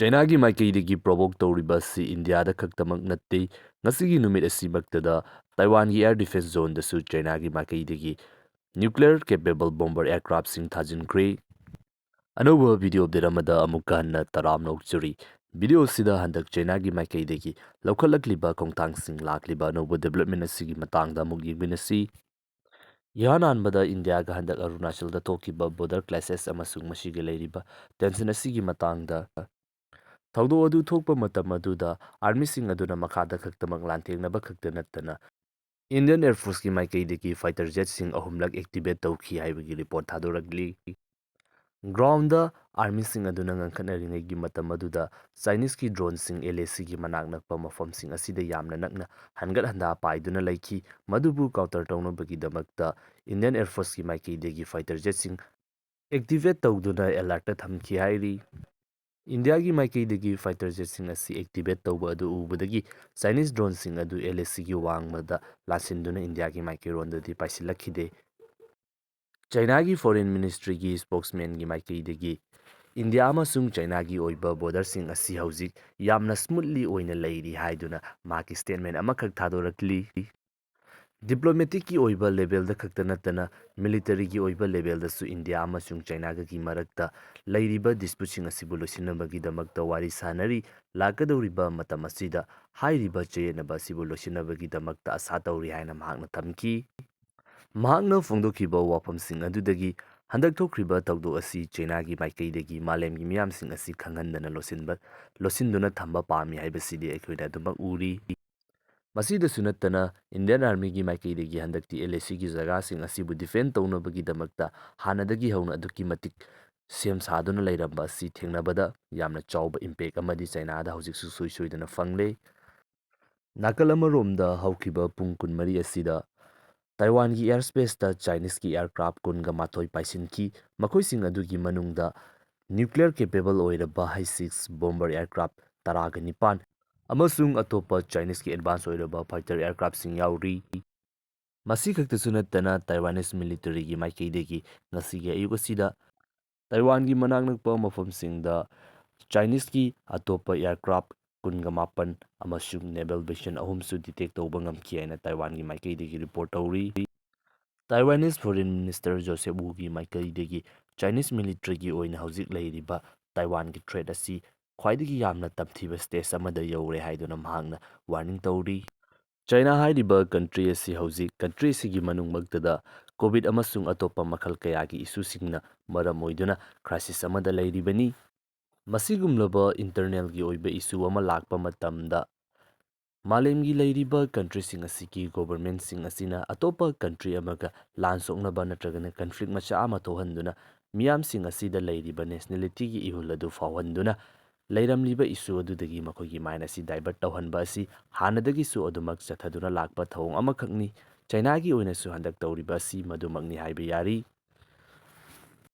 ꯆꯥꯏꯅꯥꯒꯤ ꯃꯥꯏꯀꯩꯗꯒꯤ ꯄ꯭ꯔꯣꯚꯣꯛ ꯇꯧꯔꯤꯕ ꯑꯁꯤ ꯏꯟꯗꯤꯌꯥꯗ ꯈꯛꯇꯃꯛ ꯅꯠꯇꯦ, ꯉꯁꯤꯒꯤ ꯅꯨꯃꯤꯠ ꯑꯁꯤꯃꯛꯇꯗ ꯇꯥꯏꯋꯥꯟꯒꯤ ꯑꯦꯌꯔ ꯗꯤꯐꯦꯟꯁ ꯖꯣꯟꯗꯁꯨ ꯆꯥꯏꯅꯥꯒꯤ ꯃꯥꯏꯀꯩꯗꯒꯤ ꯅ꯭ꯌꯨꯀ꯭ꯂꯤꯌꯔ ꯀꯦꯄꯦꯕꯜ ꯕꯣꯝꯕꯔ ꯑꯦꯌꯔꯀ꯭ꯔꯥꯐꯁꯤꯡ ꯊꯥꯖꯤꯟꯈ꯭ꯔꯦ꯫ ꯑꯅꯧꯕ ꯚꯤꯗꯤꯑꯣ ꯑꯞꯗꯦꯠ ꯑꯃꯗ ꯑꯃꯨꯛꯀ ꯍꯟꯅ ꯇꯔꯥꯝꯅ ꯑꯣꯛꯆꯔꯤ꯫ ꯚꯤꯗꯤꯑꯣ ꯑꯁꯤꯗ ꯍꯟꯗꯛ ꯆꯥꯏꯅꯥꯒꯤ ꯃꯥꯏꯀꯩꯗꯒꯤ ꯂꯧꯈꯠꯂꯛꯂꯤꯕ ꯈꯣꯡꯊꯥꯡꯁꯤꯡ, ꯂꯥꯛꯂꯤꯕ ꯑꯅꯧꯕ ꯗꯦꯕꯂꯞꯃꯦꯟ ꯑꯁꯤꯒꯤ ꯃꯇꯥꯡꯗ ꯑꯃꯨꯛ ꯌꯦꯡꯃꯤꯟꯅꯁꯤ꯫ ꯏꯍꯥꯟ ꯍꯥꯟꯕꯗ ꯏꯟꯗꯤꯌꯥꯒ ꯍꯟꯗꯛ ꯑꯔꯨꯅꯥꯆꯜꯗ ꯊꯣꯛꯈꯤꯕ ꯕꯣꯔꯗꯔ ꯀ꯭ꯂꯦꯁꯦꯁ ꯑꯃꯁꯨꯡ ꯃꯁꯤꯒ ꯂꯩꯔꯤꯕ ꯇꯦꯟꯁꯟ ꯑꯁꯤꯒꯤ ꯃꯇꯥꯡꯗ ꯊꯧꯗꯣꯛ ꯑꯗꯨ ꯊꯣꯛꯄ ꯃꯇꯝ ꯑꯗꯨꯗ ꯑꯥꯔꯃꯤꯁꯤꯡ ꯑꯗꯨꯅ ꯃꯈꯥꯗ ꯈꯛꯇꯃꯛ ꯂꯥꯟꯊꯦꯡꯅꯕ ꯈꯛꯇ ꯅꯠꯇꯅ ꯏꯟꯗꯤꯌꯟ ꯑꯦꯌꯔ ꯐꯣꯔꯁꯀꯤ ꯃꯥꯏꯀꯩꯗꯒꯤ ꯐꯥꯏꯇꯔ ꯖꯦꯠꯁꯤꯡ ꯑꯍꯨꯝꯂꯛ ꯑꯦꯛꯇꯤꯚꯦꯠ ꯇꯧꯈꯤ ꯍꯥꯏꯕꯒꯤ ꯔꯤꯄꯣꯔꯠ ꯊꯥꯗꯣꯔꯛꯂꯤ꯫ ꯒ꯭ꯔꯥꯎꯟꯗ ꯑꯥꯔꯃꯤꯁꯤꯡ ꯑꯗꯨꯅ ꯉꯟꯈꯠꯅꯔꯤꯉꯩꯒꯤ ꯃꯇꯝ ꯑꯗꯨꯗ ꯆꯥꯏꯅꯤꯁꯀꯤ ꯗ꯭ꯔꯣꯟꯁꯤꯡ LACꯒꯤ ꯃꯅꯥꯛ ꯅꯛꯄ ꯃꯐꯝꯁꯤꯡ ꯑꯁꯤꯗ ꯌꯥꯝꯅ ꯅꯛꯅ ꯍꯟꯒꯠ ꯍꯟꯗꯥ ꯄꯥꯏꯗꯨꯅ ꯂꯩꯈꯤ꯫ ꯃꯗꯨꯕꯨ ꯀꯥꯎꯟꯇꯔ ꯇꯧꯅꯕꯒꯤꯗꯃꯛꯇ ꯏꯟꯗꯤꯌꯟ ꯑꯦꯌꯔ ꯐꯣꯔꯁꯀꯤ ꯃꯥꯏꯀꯩꯗꯒꯤ ꯐꯥꯏꯇꯔ ꯖꯦꯠꯁꯤꯡ ꯑꯦꯛꯇꯤꯚꯦꯠ ꯇꯧꯗꯨꯅ ꯑꯦꯂꯔꯠꯇ ꯊꯝꯈꯤ ꯍꯥꯏꯔꯤ꯫ ꯏꯟꯗꯤꯌꯥꯒꯤ ꯃꯥꯏꯀꯩꯗꯒꯤ ꯐꯥꯏꯇꯔ ꯖꯦꯠꯁꯤꯡ ꯑꯁꯤ ꯑꯦꯛꯇꯤꯚꯦट ꯇꯧꯕ ꯑꯗꯨ ꯎꯕꯗꯒꯤ ꯆꯥꯏꯅꯤꯁ ꯗ꯭ꯔꯣꯟꯁꯤꯡ ꯑꯗꯨ LACꯒꯤ ꯋꯥꯡꯃꯗ ꯂꯥꯟꯁꯤꯟꯗꯨꯅ ꯏꯟꯗꯤꯌꯥꯒꯤ ꯃꯥꯏꯀꯩꯔꯣꯝꯗꯗꯤ ꯄꯥꯏꯁꯤꯜꯂꯛꯈꯤꯗꯦ꯫ ꯆꯥꯏꯅꯥꯒꯤ ꯐꯣꯔꯦꯟ ꯃꯤꯅꯤꯁꯇ꯭ꯔꯤꯒꯤ ꯁ꯭ꯄꯣꯛꯁꯃꯦꯟꯒꯤ ꯃꯥꯏꯀꯩꯗꯒꯤ ꯏꯟꯗꯤꯌꯥ ꯑꯃꯁꯨꯡ ꯆꯥꯏꯅꯥꯒꯤ ꯑꯣꯏꯕ ꯕꯣꯔꯗꯔꯁꯤꯡ ꯑꯁꯤ ꯍꯧꯖꯤꯛ ꯌꯥꯝꯅ ꯁ꯭ꯃꯨꯠꯂꯤ ꯑꯣꯏꯅ ꯂꯩꯔꯤ ꯍꯥꯏꯗꯨꯅ ꯃꯍꯥꯛꯀꯤ ꯁ꯭ꯇꯦꯠꯃꯦꯟ ꯑꯃꯈꯛ ꯊꯥꯗꯣꯔꯛꯂꯤ꯫ ꯗꯤꯄ꯭ꯂꯣꯃꯦꯇꯤꯛꯀꯤ ꯑꯣꯏꯕ ꯂꯦꯚꯦꯜꯗ ꯈꯛꯇ ꯅꯠꯇꯅ ꯃꯤꯂꯤꯇꯔꯤꯒꯤ ꯑꯣꯏꯕ ꯂꯦꯚꯦꯜꯗꯁꯨ ꯏꯟꯗꯤꯌꯥ ꯑꯃꯁꯨꯡ ꯆꯥꯏꯅꯥꯒꯒꯤ ꯃꯔꯛꯇ ꯂꯩꯔꯤꯕ ꯗꯤꯁꯄ꯭ꯌꯨꯠꯁꯤꯡ ꯑꯁꯤꯕꯨ ꯂꯣꯏꯁꯤꯟꯅꯕꯒꯤꯗꯃꯛꯇ ꯋꯥꯔꯤ ꯁꯥꯅꯔꯤ꯫ ꯂꯥꯛꯀꯗꯧꯔꯤꯕ ꯃꯇꯝ ꯑꯁꯤꯗ ꯍꯥꯏꯔꯤꯕ ꯆꯌꯦꯠꯅꯕ ꯑꯁꯤꯕꯨ ꯂꯣꯏꯁꯤꯟꯅꯕꯒꯤꯗꯃꯛꯇ ꯑꯁꯥ ꯇꯧꯔꯤ ꯍꯥꯏꯅ ꯃꯍꯥꯛꯅ ꯊꯝꯈꯤ꯫ ꯃꯍꯥꯛꯅ ꯐꯣꯡꯗꯣꯛꯈꯤꯕ ꯋꯥꯐꯝꯁꯤꯡ ꯑꯗꯨꯗꯒꯤ ꯍꯟꯗꯛ ꯊꯣꯛꯈ꯭ꯔꯤꯕ ꯊꯧꯗꯣꯛ ꯑꯁꯤ ꯆꯥꯏꯅꯥꯒꯤ ꯃꯥꯏꯀꯩꯗꯒꯤ ꯃꯥꯂꯦꯝꯒꯤ ꯃꯤꯌꯥꯝꯁꯤꯡ ꯑꯁꯤ ꯈꯪꯍꯟꯗꯅ ꯂꯣꯠꯁꯤꯟꯗꯨꯅ ꯊꯝꯕ ꯄꯥꯝꯃꯤ ꯍꯥꯏꯕꯁꯤꯗꯤ ꯑꯩꯈꯣꯏꯅ ꯑꯗꯨꯃꯛ ꯎꯔꯤ꯫ ꯃꯁꯤꯗꯁꯨ ꯅꯠꯇꯅ ꯏꯟꯗꯤꯌꯟ ꯑꯥꯔꯃꯤꯒꯤ ꯃꯥꯏꯀꯩꯗꯒꯤ ꯍꯟꯗꯛꯇꯤ LACꯒꯤ ꯖꯒꯥꯁꯤꯡ ꯑꯁꯤꯕꯨ ꯗꯤꯐꯦꯟ ꯇꯧꯅꯕꯒꯤꯗꯃꯛꯇ ꯍꯥꯟꯅꯗꯒꯤ ꯍꯧꯅ ꯑꯗꯨꯛꯀꯤ ꯃꯇꯤꯛ ꯁꯦꯝ ꯁꯥꯗꯨꯅ ꯂꯩꯔꯝꯕ ꯑꯁꯤ ꯊꯦꯡꯅꯕꯗ ꯌꯥꯝꯅ ꯆꯥꯎꯕ ꯏꯝꯄꯦꯛ ꯑꯃꯗꯤ ꯆꯥꯏꯅꯥꯗ ꯍꯧꯖꯤꯛꯁꯨ ꯁꯨꯡꯁꯣꯏ ꯁꯣꯏꯗꯅ ꯐꯪꯂꯦ꯫ ꯅꯥꯀꯜ ꯑꯃꯔꯣꯝꯗ ꯍꯧꯈꯤꯕ ꯄꯨꯡ 24 ꯑꯁꯤꯗ ꯇꯥꯏꯋꯥꯟꯒꯤ ꯑꯦꯌꯔ ꯁ꯭ꯄꯦꯁꯇ ꯆꯥꯏꯅꯤꯁꯀꯤ ꯑꯦꯌꯔꯀ꯭ꯔꯥꯐ 21 ꯄꯥꯏꯁꯤꯟꯈꯤ꯫ ꯃꯈꯣꯏꯁꯤꯡ ꯑꯗꯨꯒꯤ ꯃꯅꯨꯡꯗ ꯅ꯭ꯌꯨꯀ꯭ꯂꯤꯌꯔ ꯀꯦꯄꯦꯕꯜ ꯑꯣꯏꯔꯕ H6 ꯕꯣꯝꯕꯔ ꯑꯦꯌꯔꯀ꯭ꯔꯥꯐ 19 ꯑꯃꯁꯨꯡ ꯑꯇꯣꯞꯄ ꯆꯥꯏꯅꯤꯁꯀꯤ ꯑꯦꯗꯚꯥꯟꯁ ꯑꯣꯏꯔꯕ ꯐꯥꯏꯇꯔ ꯑꯦꯌꯔꯀ꯭ꯔꯥꯐꯁꯤꯡ ꯌꯥꯎꯔꯤ꯫ ꯃꯁꯤ ꯈꯛꯇꯁꯨ ꯅꯠꯇꯅ ꯇꯥꯏꯋꯥꯅꯤꯁ ꯃꯤꯂꯤꯇꯔꯤꯒꯤ ꯃꯥꯏꯀꯩꯗꯒꯤ ꯉꯁꯤꯒꯤ ꯑꯌꯨꯛ ꯑꯁꯤꯗ ꯇꯥꯏꯋꯥꯟꯒꯤ ꯃꯅꯥꯛ ꯅꯛꯄ ꯃꯐꯝꯁꯤꯡꯗ ꯆꯥꯏꯅꯤꯁꯀꯤ ꯑꯇꯣꯞꯄ ꯑꯦꯌꯔꯀ꯭ꯔꯥꯐ 19 ꯑꯃꯁꯨꯡ ꯅꯦꯚꯦꯜ ꯚꯦꯁꯟ 3ꯁꯨ ꯗꯤꯇꯦꯛ ꯇꯧꯕ ꯉꯝꯈꯤ ꯍꯥꯏꯅ ꯇꯥꯏꯋꯥꯟꯒꯤ ꯃꯥꯏꯀꯩꯗꯒꯤ ꯔꯤꯄꯣꯔꯠ ꯇꯧꯔꯤ꯫ ꯇꯥꯏꯋꯥꯅꯤꯁ ꯐꯣꯔꯦꯟ ꯃꯤꯅꯤꯁꯇꯔ ꯖꯣꯁꯦꯐ ꯋꯨꯒꯤ ꯃꯥꯏꯀꯩꯗꯒꯤ ꯆꯥꯏꯅꯤꯁ ꯃꯤꯂꯤꯇꯔꯤꯒꯤ ꯑꯣꯏꯅ ꯍꯧꯖꯤꯛ ꯂꯩꯔꯤꯕ ꯇꯥꯏꯋꯥꯟꯒꯤ ꯊ꯭ꯔꯦꯠ ꯑꯁꯤ ꯈ꯭ꯋꯥꯏꯗꯒꯤ ꯌꯥꯝꯅ ꯇꯝꯊꯤꯕ ꯁ꯭ꯇꯦꯖ ꯑꯃꯗ ꯌꯧꯔꯦ ꯍꯥꯏꯗꯨꯅ ꯃꯍꯥꯛꯅ ꯋꯥꯔꯅꯤꯡ ꯇꯧꯔꯤ꯫ ꯆꯥꯏꯅꯥ ꯍꯥꯏꯔꯤꯕ ꯀꯟꯇ꯭ꯔꯤ ꯑꯁꯤ ꯍꯧꯖꯤꯛ ꯀꯟꯇ꯭ꯔꯤ ꯑꯁꯤꯒꯤ ꯃꯅꯨꯡꯃꯛꯇꯗ ꯀꯣꯚꯤꯗ ꯑꯃꯁꯨꯡ ꯑꯇꯣꯞꯄ ꯃꯈꯜ ꯀꯌꯥꯒꯤ ꯏꯁꯨꯁꯤꯡꯅ ꯃꯔꯝ ꯑꯣꯏꯗꯨꯅ ꯀ꯭ꯔꯥꯏꯁꯤꯁ ꯑꯃꯗ ꯂꯩꯔꯤꯕꯅꯤ꯫ ꯃꯁꯤꯒꯨꯝꯂꯕ ꯏꯟꯇꯔꯅꯦꯜꯒꯤ ꯑꯣꯏꯕ ꯏꯁꯨ ꯑꯃ ꯂꯥꯛꯄ ꯃꯇꯝꯗ ꯃꯥꯂꯦꯝꯒꯤ ꯂꯩꯔꯤꯕ ꯀꯟꯇ꯭ꯔꯤꯁꯤꯡ ꯑꯁꯤꯒꯤ ꯒꯣꯚꯔꯟꯃꯦꯟꯠꯁꯤꯡ ꯑꯁꯤꯅ ꯑꯇꯣꯞꯄ ꯀꯟꯇ꯭ꯔꯤ ꯑꯃꯒ ꯂꯥꯟ ꯁꯣꯛꯅꯕ ꯅꯠꯇ꯭ꯔꯒꯅ ꯀꯟꯐ꯭ꯂꯤꯛ ꯃꯆꯥ ꯑꯃ ꯊꯣꯛꯍꯟꯗꯨꯅ ꯃꯤꯌꯥꯝꯁꯤꯡ ꯑꯁꯤꯗ ꯂꯩꯔꯤꯕ ꯅꯦꯁꯅꯦꯂꯤꯇꯤꯒꯤ ꯏꯍꯨꯜ ꯑꯗꯨ ꯐꯥꯎꯍꯟꯗꯨꯅ ꯂꯩꯔꯝꯂꯤꯕ ꯏꯁꯨ ꯑꯗꯨꯗꯒꯤ ꯃꯈꯣꯏꯒꯤ ꯃꯥꯏꯟ ꯑꯁꯤ ꯗꯥꯏꯚꯔꯠ ꯇꯧꯍꯟꯕ ꯑꯁꯤ ꯍꯥꯟꯅꯗꯒꯤꯁꯨ ꯑꯗꯨꯃꯛ ꯆꯠꯊꯗꯨꯅ ꯂꯥꯛꯄ ꯊꯧꯑꯣꯡ ꯑꯃꯈꯛꯅꯤ꯫ ꯆꯥꯏꯅꯥꯒꯤ ꯑꯣꯏꯅꯁꯨ ꯍꯟꯗꯛ ꯇꯧꯔꯤꯕ ꯑꯁꯤ ꯃꯗꯨꯃꯛꯅꯤ ꯍꯥꯏꯕ ꯌꯥꯔꯤ꯫